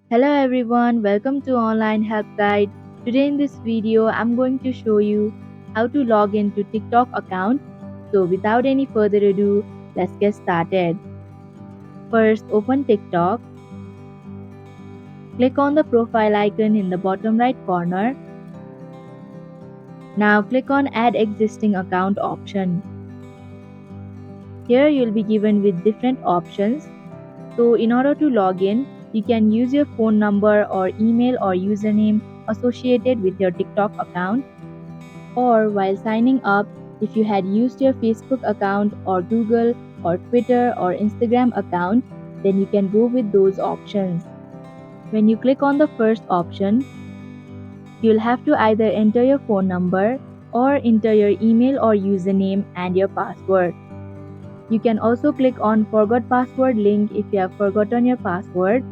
Hello everyone, welcome to Online Help Guide. Today in this video, I'm going to show you how to log into TikTok account. So without any further ado, let's get started. First, open TikTok. Click on the profile icon in the bottom right corner. Now click on Add Existing Account option. Here you'll be given with different options. So in order to log in, you can use your phone number or email or username associated with your TikTok account. Or while signing up, if you had used your Facebook account or Google or Twitter or Instagram account, then you can go with those options. When you click on the first option, you'll have to either enter your phone number or enter your email or username and your password. You can also click on Forgot Password link if you have forgotten your password.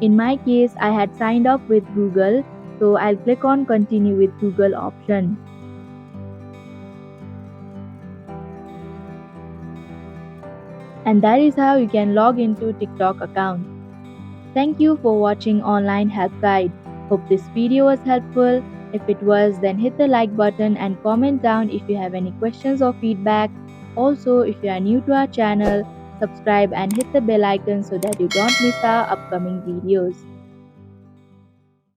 In my case, I had signed up with Google, so I'll click on Continue with Google option. And that is how you can log into TikTok account. Thank you for watching Online Help Guide. Hope this video was helpful. If it was, then hit the like button and comment down if you have any questions or feedback. Also, if you are new to our channel, subscribe and hit the bell icon so that you don't miss our upcoming videos.